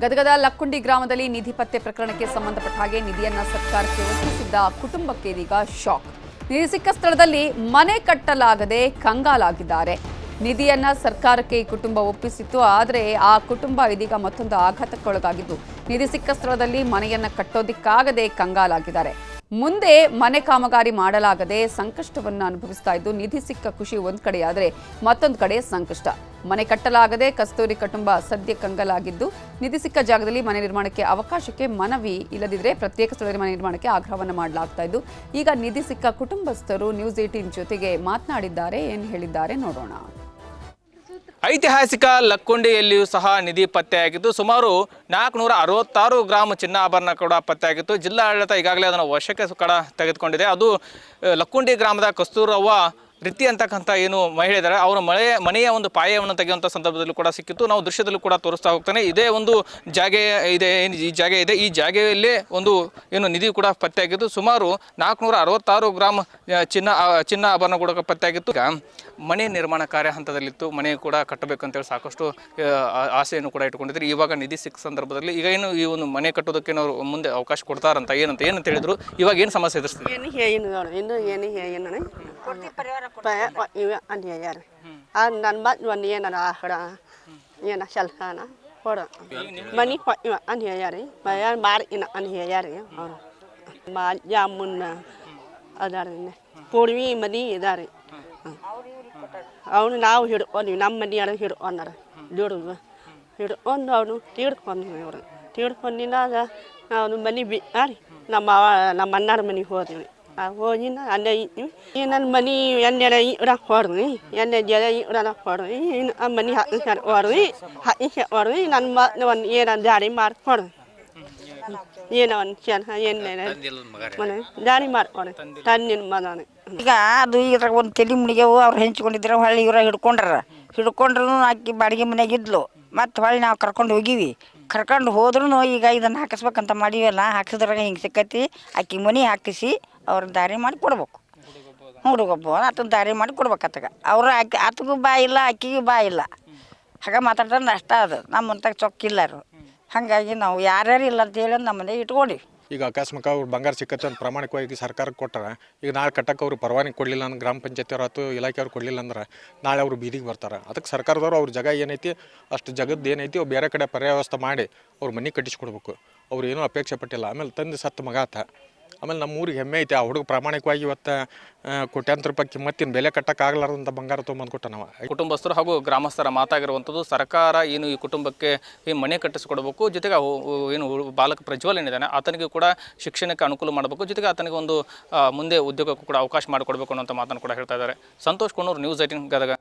ಗದಗದ ಲಕ್ಕುಂಡಿ ಗ್ರಾಮದಲ್ಲಿ ನಿಧಿ ಪತ್ತೆ ಪ್ರಕರಣಕ್ಕೆ ಸಂಬಂಧಪಟ್ಟ ಹಾಗೆ ನಿಧಿಯನ್ನ ಸರ್ಕಾರಕ್ಕೆ ಒಪ್ಪಿಸಿದ್ದ ಕುಟುಂಬಕ್ಕೆ ಇದೀಗ ಶಾಕ್. ನಿಧಿ ಸಿಕ್ಕ ಸ್ಥಳದಲ್ಲಿ ಮನೆ ಕಟ್ಟಲಾಗದೆ ಕಂಗಾಲಾಗಿದ್ದಾರೆ. ನಿಧಿಯನ್ನ ಸರ್ಕಾರಕ್ಕೆ ಈ ಕುಟುಂಬ ಒಪ್ಪಿಸಿತ್ತು. ಆದರೆ ಆ ಕುಟುಂಬ ಇದೀಗ ಮತ್ತೊಂದು ಆಘಾತಕ್ಕೊಳಗಾಗಿದ್ದು ನಿಧಿ ಸಿಕ್ಕ ಸ್ಥಳದಲ್ಲಿ ಮನೆಯನ್ನ ಕಟ್ಟೋದಿಕ್ಕಾಗದೆ ಕಂಗಾಲಾಗಿದ್ದಾರೆ. ಮುಂದೆ ಮನೆ ಕಾಮಗಾರಿ ಮಾಡಲಾಗದೆ ಸಂಕಷ್ಟವನ್ನು ಅನುಭವಿಸ್ತಾ ಇದ್ದು ನಿಧಿ ಸಿಕ್ಕ ಖುಷಿ ಒಂದ್ ಕಡೆಯಾದರೆ ಮತ್ತೊಂದು ಕಡೆ ಸಂಕಷ್ಟ. ಮನೆ ಕಟ್ಟಲಾಗದೆ ಕಸ್ತೂರಿ ಕುಟುಂಬ ಸದ್ಯ ಕಂಗಾಲಾಗಿದ್ದು ನಿಧಿ ಸಿಕ್ಕ ಜಾಗದಲ್ಲಿ ಮನೆ ನಿರ್ಮಾಣಕ್ಕೆ ಅವಕಾಶಕ್ಕೆ ಮನವಿ ಇಲ್ಲದಿದ್ರೆ ಪ್ರತ್ಯೇಕ ಸ್ಥಳದಲ್ಲಿ ಮನೆ ನಿರ್ಮಾಣಕ್ಕೆ ಆಗ್ರಹವನ್ನು ಮಾಡಲಾಗ್ತಾ ಇದ್ದು ಈಗ ನಿಧಿ ಸಿಕ್ಕ ಕುಟುಂಬಸ್ಥರು ನ್ಯೂಸ್ 18 ಜೊತೆಗೆ ಮಾತನಾಡಿದ್ದಾರೆ. ಏನು ಹೇಳಿದ್ದಾರೆ ನೋಡೋಣ. ಐತಿಹಾಸಿಕ ಲಕ್ಕುಂಡಿಯಲ್ಲಿಯೂ ಸಹ ನಿಧಿ ಪತ್ತೆಯಾಗಿದ್ದು ಸುಮಾರು 466 ಗ್ರಾಂ ಚಿನ್ನಾಭರಣ ಕೂಡ ಪತ್ತೆಯಾಗಿತ್ತು. ಜಿಲ್ಲಾಡಳಿತ ಈಗಾಗಲೇ ಅದನ್ನು ವಶಕ್ಕೆ ಕೂಡ ತೆಗೆದುಕೊಂಡಿದೆ. ಅದು ಲಕ್ಕುಂಡಿ ಗ್ರಾಮದ ಕಸ್ತೂರವ್ವ ರಿತಿ ಅಂತಕ್ಕಂಥ ಏನು ಮಹಿಳೆ ಇದ್ದಾರೆ ಅವರ ಮನೆಯ ಒಂದು ಪಾಯವನ್ನು ತೆಗೆಯುವಂಥ ಸಂದರ್ಭದಲ್ಲೂ ಕೂಡ ಸಿಕ್ಕಿತ್ತು. ನಾವು ದೃಶ್ಯದಲ್ಲೂ ಕೂಡ ತೋರಿಸ್ತಾ ಹೋಗ್ತಾನೆ. ಇದೇ ಒಂದು ಜಾಗ ಇದೆ, ಈ ಜಾಗ ಇದೆ. ಈ ಜಾಗೆಯಲ್ಲೇ ಒಂದು ಏನು ನಿಧಿ ಕೂಡ ಪತ್ತೆಯಾಗಿದ್ದು ಸುಮಾರು 466 ಗ್ರಾಂ ಚಿನ್ನ ಆಭರಣ ಕೂಡ ಪತ್ತೆಯಾಗಿತ್ತು. ಮನೆ ನಿರ್ಮಾಣ ಕಾರ್ಯ ಹಂತದಲ್ಲಿತ್ತು. ಮನೆ ಕೂಡ ಕಟ್ಟಬೇಕಂತೇಳಿ ಸಾಕಷ್ಟು ಆಸೆಯನ್ನು ಕೂಡ ಇಟ್ಕೊಂಡಿದ್ರು. ಇವಾಗ ನಿಧಿ ಸಿಕ್ಕ ಸಂದರ್ಭದಲ್ಲಿ ಈಗ ಏನು ಈ ಒಂದು ಮನೆ ಕಟ್ಟೋದಕ್ಕೆ ನಾವು ಮುಂದೆ ಅವಕಾಶ ಕೊಡ್ತಾರಂತ ಏನಂತ ಹೇಳಿದ್ರು. ಇವಾಗ ಏನು ಸಮಸ್ಯೆ ಎದುರಿಸ್ತೀವಿ? ನನ್ನ ಮತ್ ಏನಾರ ಆಕಡ ಏನ ಸಲ್ಕಾನ ಕೊಡ ಮನಿ ಅನ್ ಹೇಳ್ಯಾರಿ ಮಾರಿ ಅನ್ ಹೇಳ್ಯಾರಿ ಅವರು ಜಾಮುನ್ ಅದಾರ ಪೂರ್ವಿ ಮದಿ ಇದಾರಿ. ಅವನು ನಾವು ಹಿಡ್ಕೊಂಡ್ವಿ, ನಮ್ಮ ಮನೆಯಾರ ಹಿಡ್ಕೊಂಡಾರ ದುಡ್ದು ಹಿಡ್ಕೊಂಡು ಅವನು ತೀಡ್ಕೊಂಡ್ವಿ. ಅವರು ತೀಡ್ಕೊಂಡಿನಾಗ ಅವನು ಮನೆ ರೀ ನಮ್ಮ ಅಣ್ಣಾರ ಮನೆಗೆ ಹೋದ್ವಿ. ಹೋಗಿನ ಅಲ್ಲೇ ಇದ್ವಿ. ನನ್ನ ಮನೆ ಎಣ್ಣೆರ ಇಡಕ್ಕೆ ಹೊಡ್ರಿ, ಎಣ್ಣೆ ಜಲ ಇಡಕ್ಕೆ ಹೊಡ್ರಿ, ಆ ಮನೆ ಹೊಡ್ರಿ ಹೊಡ್ರಿ. ನನ್ನ ಮನೆ ಒಂದು ಏನೋ ದಾರಿ ಮಾಡ್ಕೊಡ್ರಿ, ಏನೋ ಒಂದು ಚೆನ್ನ ಎಣ್ಣೆ ಮನೆ ದಾರಿ ಮಾಡ್ಕೊಡ್ರಿ ತಂದಿನ ಮನೆ. ಈಗ ಅದು ಇದ್ರಾಗ ಒಂದು ತಲೆ ಮುಣಿಗೆವು ಅವ್ರು ಹೆಂಚ್ಕೊಂಡಿದ್ರೆ ಹೊಳ್ಳಿ ಇವ್ರ ಹಿಡ್ಕೊಂಡ್ರು ಆಕಿ ಬಾಡಿಗೆ ಮನೆಯಾಗಿದ್ಲು. ಮತ್ತು ಹೊಳ್ಳಿ ನಾವು ಕರ್ಕೊಂಡು ಹೋಗಿವಿ. ಕರ್ಕೊಂಡು ಹೋದ್ರೂ ಈಗ ಇದನ್ನು ಹಾಕಿಸ್ಬೇಕಂತ ಮಾಡೀವಲ್ಲ, ಹಾಕಿದ್ರಾಗ ಹಿಂಗೆ ಸಿಕ್ಕೈತಿ. ಆಕಿ ಮನೆ ಹಾಕಿಸಿ ಅವ್ರ ದಾರಿ ಮಾಡಿ ಕೊಡ್ಬೇಕು. ಹುಡುಗೊಬ್ಬ ಆತನ ದಾರಿ ಮಾಡಿ ಕೊಡ್ಬೇಕತ್ತಾಗ ಅವ್ರು ಆತಗೂ ಬಾಯಿ ಇಲ್ಲ, ಆಕಿಗೂ ಬಾಯಿ ಇಲ್ಲ. ಹಾಗೆ ಮಾತಾಡ್ತಾರೆ ಅಷ್ಟ. ಅದು ನಮ್ಮಂತಾಗ ಚೊಕ್ಕಿಲ್ಲರು. ಹಾಗಾಗಿ ನಾವು ಯಾರ್ಯಾರು ಇಲ್ಲ ಅಂತೇಳಿ ನಮ್ಮ ಮನೆಗೆ ಇಟ್ಕೊಂಡಿ. ಈಗ ಅಕಸ್ಮಾತ್ ಅವ್ರು ಬಂಗಾರ ಸಿಕ್ಕತ್ತೆ ಅಂತ ಪ್ರಾಮಾಣಿಕವಾಗಿ ಸರ್ಕಾರಕ್ಕೆ ಕೊಟ್ಟಾರೆ. ಈಗ ನಾಳೆ ಕಟ್ಟಕ್ಕೆ ಅವ್ರು ಪರವಾನಗಿ ಕೊಡಲಿಲ್ಲ ಅಂದ್ರೆ ಗ್ರಾಮ ಪಂಚಾಯತಿಯವ್ರು ಅಥವಾ ಇಲಾಖೆಯವ್ರು ಕೊಡಲಿಲ್ಲ ಅಂದ್ರೆ ನಾಳೆ ಅವರು ಬೀದಿಗೆ ಬರ್ತಾರೆ. ಅದಕ್ಕೆ ಸರ್ಕಾರದವ್ರು ಅವ್ರ ಜಾಗ ಏನೈತಿ ಅಷ್ಟು ಜಗದ್ದು ಏನೈತಿ ಅವ್ರು ಬೇರೆ ಕಡೆ ಪರ್ಯಾಯ ವ್ಯವಸ್ಥೆ ಮಾಡಿ ಅವ್ರ ಮನೆ ಕಟ್ಟಿಸ್ಕೊಡ್ಬೇಕು. ಅವ್ರು ಏನೂ ಅಪೇಕ್ಷೆ ಪಟ್ಟಿಲ್ಲ. ಆಮೇಲೆ ತಂದು ಸತ್ತು ಮಗ ಆತ. ಆಮೇಲೆ ನಮ್ಮ ಊರಿಗೆ ಹೆಮ್ಮೆ ಐತಿ. ಆ ಹುಡುಗ ಪ್ರಾಮಾಣಿಕವಾಗಿ ಇವತ್ತು ಕೋಟ್ಯಾಂತರ ರೂಪಾಯಿ ಕಿಮ್ಮತ್ತಿನ ಬೆಲೆ ಕಟ್ಟಕ್ಕಾಗಲಾರ್ದಂಥ ಬಂಗಾರ ತೊಗೊಂಬಂದು ಕೊಟ್ಟ. ನಾವು ಕುಟುಂಬಸ್ಥರು ಹಾಗೂ ಗ್ರಾಮಸ್ಥರ ಮಾತಾಗಿರುವಂಥದ್ದು ಸರ್ಕಾರ ಏನು ಈ ಕುಟುಂಬಕ್ಕೆ ಈ ಮನೆ ಕಟ್ಟಿಸಿಕೊಡಬೇಕು, ಜೊತೆಗೆ ಏನು ಬಾಲಕ ಪ್ರಜ್ವಲ್ ಏನಿದ್ದಾನೆ ಆತನಿಗೆ ಕೂಡ ಶಿಕ್ಷಣಕ್ಕೆ ಅನುಕೂಲ ಮಾಡಬೇಕು, ಜೊತೆಗೆ ಆತನಿಗೆ ಒಂದು ಮುಂದೆ ಉದ್ಯೋಗಕ್ಕೂ ಕೂಡ ಅವಕಾಶ ಮಾಡಿಕೊಡ್ಬೇಕು ಅನ್ನೋಂಥ ಮಾತನ್ನು ಕೂಡ ಹೇಳ್ತಾ ಇದ್ದಾರೆ. ಸಂತೋಷ್ ಕೊಣ್ಣೂರು, ನ್ಯೂಸ್ 18 ಗದಗ.